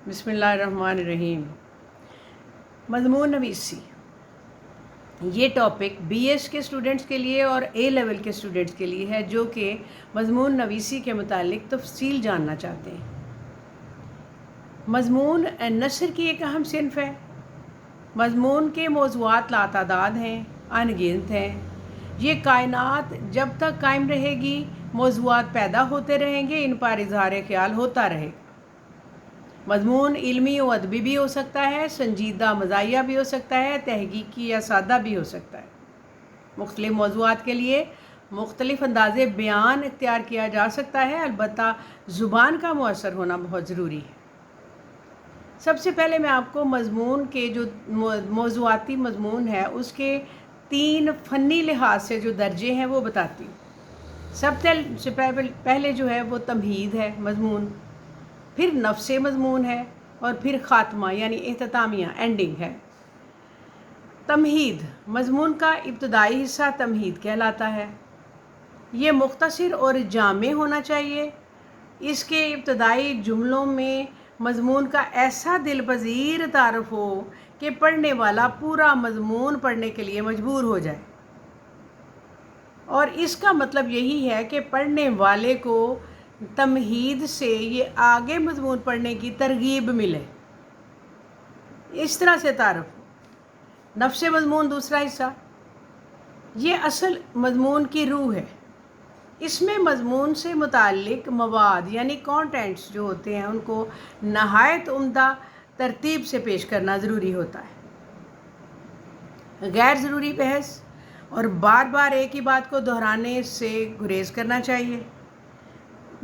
बिस्मिल्लाहिर्रहमानिर्रहीम। मज़मून नवीसी, ये topic BS के स्टूडेंट्स के लिए और ए लेवल के स्टूडेंट्स के लिए है जो कि मज़मून नवीसी के मुतालिक तफसील जानना चाहते हैं। मज़मून नसर की एक अहम सिनफ है। मज़मून के मौज़ूआत लातादाद हैं, अनगिनत हैं। ये कायनात जब तक कायम रहेगी मौज़ूआत पैदा होते रहेंगे, इन पर इज़हार ख्याल होता रहेगा। मज़मून इल्मी व अदबी भी हो सकता है, संजीदा मज़ाहिया भी हो सकता है, तहकीकी या सादा भी हो सकता है। मुख्तलिफ़ मौज़ूआत के लिए मुख्तलिफ़ अंदाज़े बयान इख्तियार किया जा सकता है, अलबत्ता ज़ुबान का मुअस्सर होना बहुत ज़रूरी है। सबसे पहले मैं आपको मज़मून के जो मौज़ूआती मज़मून है उसके 3 फ़नी लिहाज से जो दर्जे हैं वो बताती हूँ। सबसे पहले जो है वो तमहीद है मज़मून, फिर नफ्से मज़मून है और फिर ख़ात्मा यानी इख्तितामिया एंडिंग है। तमहीद मज़मून का इब्तदाई हिस्सा तमहीद कहलाता है। ये मुख्तसर और जामे होना चाहिए। इसके इब्तदाई जुमलों में मज़मून का ऐसा दिलपज़ीर तारुफ हो कि पढ़ने वाला पूरा मज़मून पढ़ने के लिए मजबूर हो जाए, और इसका मतलब यही है कि पढ़ने वाले को तमहीद से ये आगे मज़मून पढ़ने की तरगीब मिले, इस तरह से तारुफ हो। नफ्स मज़मून दूसरा हिस्सा, ये असल मज़मून की रूह है। इसमें मज़मून से मुताल्लिक़ मवाद यानी कंटेंट्स जो होते हैं उनको नहायत उम्दा तरतीब से पेश करना ज़रूरी होता है। गैर ज़रूरी बहस और बार बार एक ही बात को दोहराने से गुरेज करना चाहिए।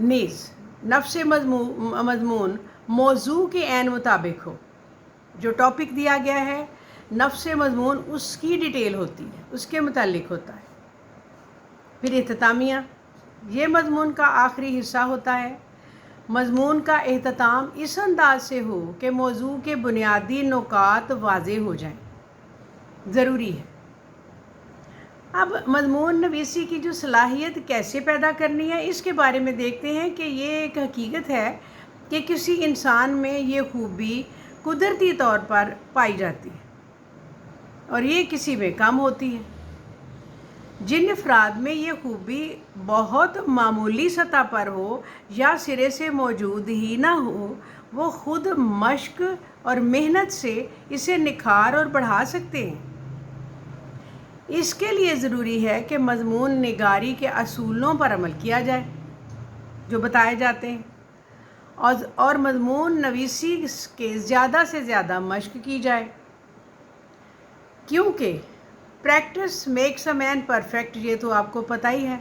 नीज़ नफ्स मज़मून मौजू के ऐन मुताबिक हो। जो टॉपिक दिया गया है नफ्स मज़मून उसकी डिटेल होती है, उसके मुतालिक होता है। फिर इख्तितामिया, ये मज़मून का आखिरी हिस्सा होता है। मज़मून का इख्तिताम इस अंदाज से हो कि मौजू के बुनियादी नुकात वाज़ेह हो जाएं, ज़रूरी है। अब मज़मून नवीसी की जो सलाहियत कैसे पैदा करनी है इसके बारे में देखते हैं कि ये एक हकीकत है कि किसी इंसान में ये खूबी कुदरती तौर पर पाई जाती है और ये किसी में कम होती है। जिन अफराद में ये खूबी बहुत मामूली सतह पर हो या सिरे से मौजूद ही ना हो, वो ख़ुद मश्क और मेहनत से इसे निखार और बढ़ा सकते हैं। इसके लिए ज़रूरी है कि मज़मून निगारी के असूलों पर अमल किया जाए जो बताए जाते हैं, और मज़मून नवीसी के ज़्यादा से ज़्यादा मश्क की जाए, क्योंकि practice makes a man perfect, ये तो आपको पता ही है।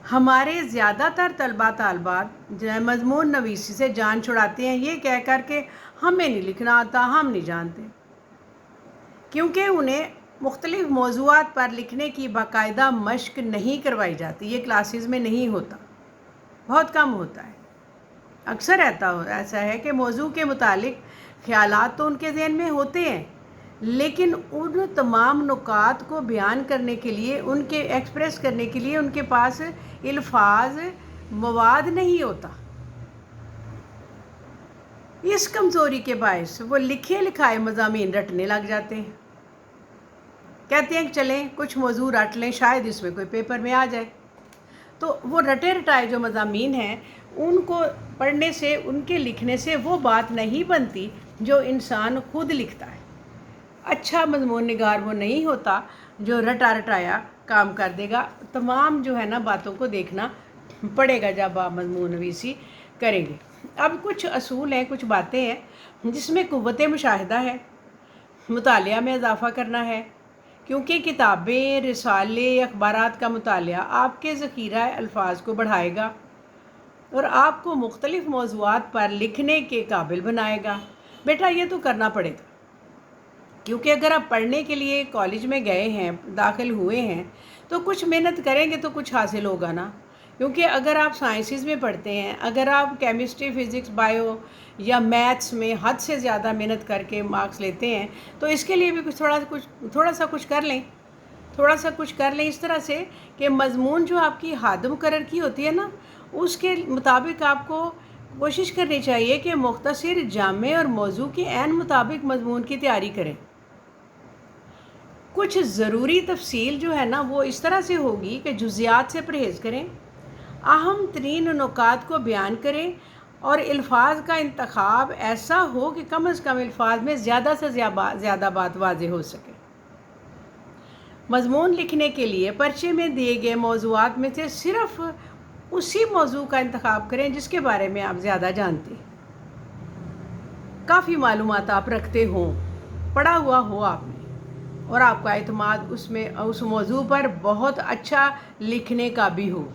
हमारे ज़्यादातर तलबा तालबात मज़मून नवीसी से जान छुड़ाते हैं ये कह कर के हमें नहीं लिखना आता, हम नहीं जानते, क्योंकि उन्हें मुख्तलिफ़ मौज़ूआत पर लिखने की बाकायदा मश्क नहीं करवाई जाती। ये क्लासेस में नहीं होता, बहुत कम होता है। अक्सर ऐसा है कि मौजू के मुतालिक ख़यालात तो उनके ज़हन में होते हैं, लेकिन उन तमाम नुकात को बयान करने के लिए, उनके एक्सप्रेस करने के लिए उनके पास अल्फाज मवाद नहीं होता। इस कमज़ोरी के बायस वो लिखे लिखाए मज़ामीन रटने लग जाते हैं। कहते हैं कि चलें कुछ मौजू रट लें, शायद इसमें कोई पेपर में आ जाए। तो वो रटे रटाए जो मज़ामीन हैं उनको पढ़ने से, उनके लिखने से वो बात नहीं बनती जो इंसान खुद लिखता है। अच्छा मज़मून निगार वो नहीं होता जो रटा रटाया काम कर देगा। तमाम जो है ना बातों को देखना पड़ेगा जब आप मज़मून नवीसी करेंगे। अब कुछ असूल हैं, कुछ बातें हैं जिसमें क़ुव्वत मुशाहिदा है, मुतालिया में इजाफ़ा करना है, क्योंकि किताबें, रिसाले, अखबारात का मुतालिया आपके ज़ख़ीरा अल्फाज को बढ़ाएगा और आपको मुख्तलिफ़ मौज़ूआत पर लिखने के काबिल बनाएगा। बेटा ये तो करना पड़ेगा, क्योंकि अगर आप पढ़ने के लिए कॉलेज में गए हैं, दाखिल हुए हैं, तो कुछ मेहनत करेंगे तो कुछ हासिल होगा ना। क्योंकि अगर आप साइंसेस में पढ़ते हैं, अगर आप केमिस्ट्री, फ़िज़िक्स, बायो या मैथ्स में हद से ज़्यादा मेहनत करके मार्क्स लेते हैं, तो इसके लिए भी थोड़ा सा कुछ कर लें, इस तरह से कि मज़मून जो आपकी हद मुकर्रर की होती है ना, उसके मुताबिक आपको कोशिश करनी चाहिए कि मुख्तसर, जामे और मौजू के ऐन मुताबिक मजमून की तैयारी करें। कुछ ज़रूरी तफसील जो है ना वो इस तरह से होगी कि जुज़ियात से परहेज़ करें, अहम तरीन नुकात को बयान करें और अल्फाज का इंतखाब ऐसा हो कि कम अज़ कम अल्फाज में ज़्यादा से ज़्यादा बात वाज़ेह हो सके। मज़मून लिखने के लिए पर्चे में दिए गए मौज़ूआत में से सिर्फ़ उसी मौजू का इंतखाब करें जिसके बारे में आप ज़्यादा जानते हैं। काफ़ी मालूमात आप रखते हों, पढ़ा हुआ हो आपने, और आपका एतमाद उसमें उस मौजू पर बहुत अच्छा लिखने का भी हो।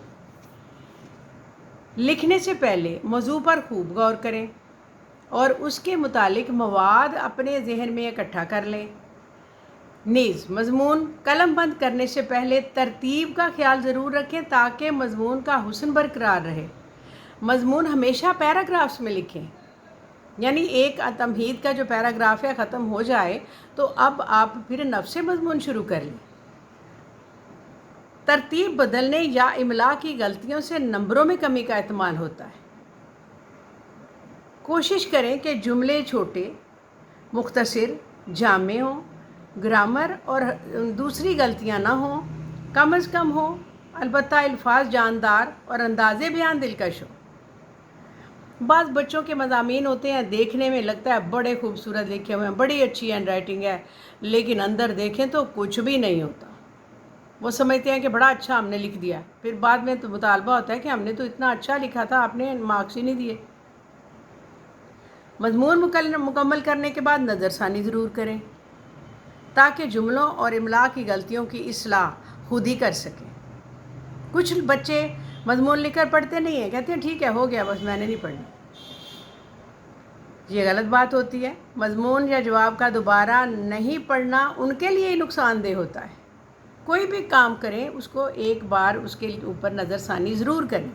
लिखने से पहले मौजू पर खूब गौर करें और उसके मुतालिक मवाद अपने जहन में इकट्ठा कर लें। नीज़ मज़मून कलम बंद करने से पहले तरतीब का ख्याल ज़रूर रखें ताकि मज़मून का हुस्न बरकरार रहे। मज़मून हमेशा पैराग्राफ्स में लिखें, यानी एक तमहीद का जो पैराग्राफ है ख़त्म हो जाए तो अब आप फिर नफ्से मज़मून शुरू कर लें। तरतीब बदलने या इमला की गलतियों से नंबरों में कमी का एहतमाल होता है। कोशिश करें कि जुमले छोटे, मुख्तसर, जामे हों, ग्रामर और दूसरी गलतियां ना हों, कम अज़ कम हो, अलबत्ता अल्फाज जानदार और अंदाज़े बयान दिलकश हो। बाज़ बच्चों के मज़ामीन होते हैं, देखने में लगता है बड़े खूबसूरत लिखे हुए हैं, बड़ी अच्छी हैंड राइटिंग है, लेकिन अंदर देखें तो कुछ भी नहीं होता। वो समझते हैं कि बड़ा अच्छा हमने लिख दिया, फिर बाद में तो मुतालबा होता है कि हमने तो इतना अच्छा लिखा था, आपने मार्क्स ही नहीं दिए। मज़मून मुकम्मल करने के बाद नज़रसानी ज़रूर करें ताकि जुमलों और इमला की गलतियों की इस्लाह खुद ही कर सकें। कुछ बच्चे मज़मून लिखकर पढ़ते नहीं हैं, कहते हैं ठीक है हो गया बस मैंने नहीं पढ़ना। ये गलत बात होती है। मज़मून या जवाब का दोबारा नहीं पढ़ना उनके लिए ही नुकसानदेह होता है। कोई भी काम करें उसको एक बार उसके ऊपर नज़रसानी ज़रूर करें।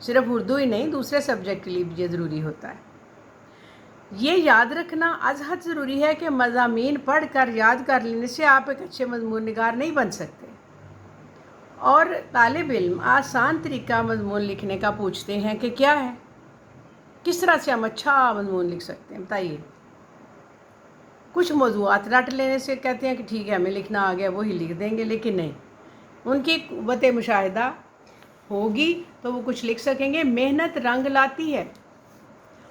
सिर्फ उर्दू ही नहीं, दूसरे सब्जेक्ट के लिए भी ये ज़रूरी होता है। ये याद रखना अज़हद ज़रूरी है कि मज़ामीन पढ़ कर याद कर लेने से आप एक अच्छे मज़मून निगार नहीं बन सकते। और तालिब इल्म आसान तरीका मज़मून लिखने का पूछते हैं कि क्या है, किस तरह से हम अच्छा मज़मून लिख सकते हैं, बताइए। कुछ मौज़ूआत रट लेने से कहते हैं कि ठीक है हमें लिखना आ गया वही लिख देंगे, लेकिन नहीं, उनकी क़ुव्वत मुशाहिदा होगी तो वो कुछ लिख सकेंगे। मेहनत रंग लाती है,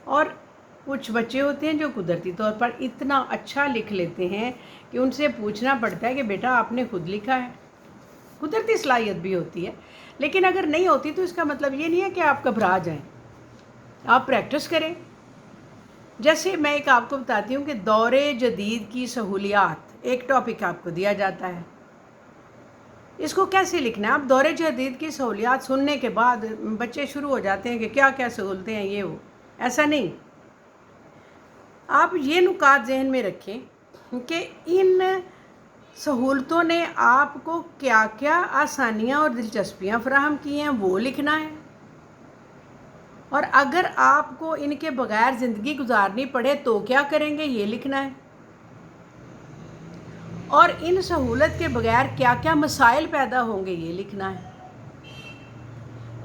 और कुछ बच्चे होते हैं जो कुदरती तौर पर इतना अच्छा लिख लेते हैं कि उनसे पूछना पड़ता है कि बेटा आपने खुद लिखा है। कुदरती सलाहियत भी होती है, लेकिन अगर नहीं होती तो इसका मतलब ये नहीं है कि आप घबरा जाएं, आप प्रैक्टिस करें। जैसे मैं एक आपको बताती हूँ कि दौरे जदीद की सहूलियात, एक टॉपिक आपको दिया जाता है, इसको कैसे लिखना है। आप दौरे जदीद की सहूलियात सुनने के बाद बच्चे शुरू हो जाते हैं कि क्या क्या सहूलतें हैं ये वो, ऐसा नहीं। आप ये नुकात जहन में रखें कि इन सहूलतों ने आपको क्या क्या आसानियाँ और दिलचस्पियाँ फ़राहम की हैं वो लिखना है, और अगर आपको इनके बग़ैर ज़िंदगी गुजारनी पड़े तो क्या करेंगे ये लिखना है, और इन सहूलत के बग़ैर क्या क्या मसाइल पैदा होंगे ये लिखना है।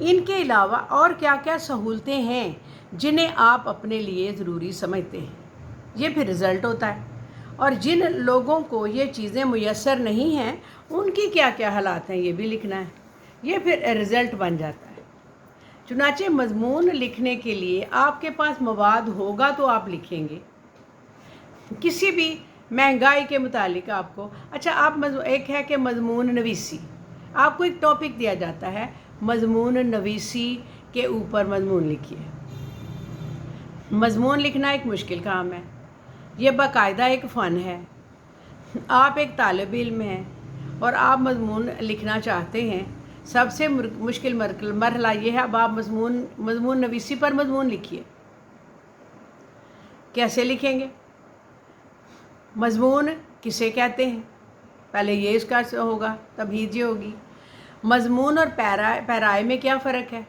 इनके अलावा और क्या क्या सहूलतें हैं जिन्हें आप अपने लिए ज़रूरी समझते हैं, ये फिर रिज़ल्ट होता है। और जिन लोगों को ये चीज़ें मुयस्सर नहीं हैं उनकी क्या क्या हालात हैं ये भी लिखना है, ये फिर रिज़ल्ट बन जाता है। चुनाचे मज़मून लिखने के लिए आपके पास मवाद होगा तो आप लिखेंगे। किसी भी महंगाई के मुतालिक आपको, अच्छा आप एक है कि मज़मून नवीसी, आपको एक टॉपिक दिया जाता है, मज़मून नवीसी के ऊपर मज़मून लिखिए। मज़मून लिखना एक मुश्किल काम है, ये बाकायदा एक फ़न है। आप एक तालिब इल्म हैं और आप मज़मून लिखना चाहते हैं, सबसे मुश्किल मरहला ये है, अब आप मज़मून नवीसी पर मज़मून लिखिए। कैसे लिखेंगे? मज़मून किसे कहते हैं, पहले ये इसका होगा, तमहीद ये होगी। मज़मून और पैराए में क्या फ़र्क है?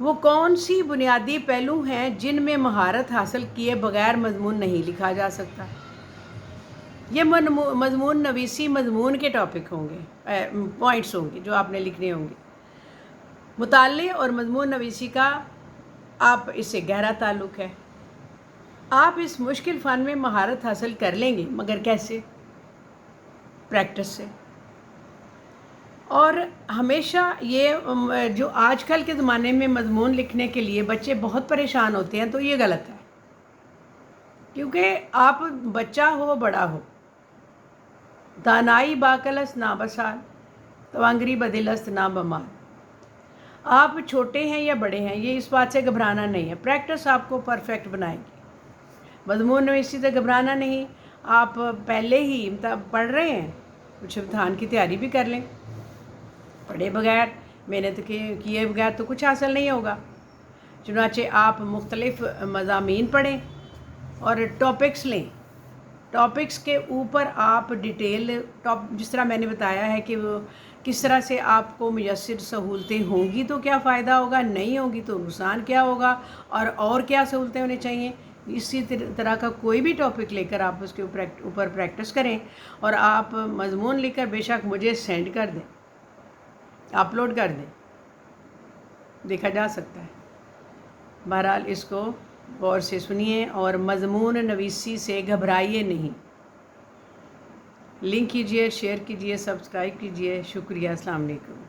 वो कौन सी बुनियादी पहलू हैं जिनमें महारत हासिल किए बग़ैर मज़मून नहीं लिखा जा सकता। ये मज़मून नवीसी मज़मून के टॉपिक होंगे, पॉइंट्स होंगे जो आपने लिखने होंगे। मुताले और मज़मून नवीसी का आप इससे गहरा ताल्लुक़ है। आप इस मुश्किल फ़न में महारत हासिल कर लेंगे, मगर कैसे? प्रैक्टिस से। और हमेशा ये जो आजकल के ज़माने में मज़मून लिखने के लिए बच्चे बहुत परेशान होते हैं, तो ये गलत है। क्योंकि आप बच्चा हो बड़ा हो, दानाई बाकलस ना बसाल, तवांगरी बदिलस्त ना बमाल। आप छोटे हैं या बड़े हैं, ये इस बात से घबराना नहीं है। प्रैक्टिस आपको परफेक्ट बनाएगी। मज़मून नवीसी से घबराना नहीं। आप पहले ही पढ़ रहे हैं, कुछ इम्तहान की तैयारी भी कर लें। पढ़े बगैर, मेहनत किए बगैर तो कुछ हासिल नहीं होगा। चुनाचे आप मुख्तलिफ़ मज़ामीन पढ़ें और टॉपिक्स लें। टॉपिक्स के ऊपर आप डिटेल जिस तरह मैंने बताया है कि वो किस तरह से आपको मुयस्सर सहूलतें होंगी तो क्या फ़ायदा होगा, नहीं होगी तो नुकसान क्या होगा, और क्या सहूलतें होनी चाहिए। इसी तरह का कोई भी टॉपिक लेकर आप उसके ऊपर प्रैक्टिस करें और आप मज़मून लिखकर बेशक मुझे सेंड कर दें, अपलोड कर दें, देखा जा सकता है। बहरहाल इसको गौर से सुनिए और मज़मून नवीसी से घबराइए नहीं। लिंक कीजिए, शेयर कीजिए, सब्सक्राइब कीजिए। शुक्रिया। अस्सलाम वालेकुम।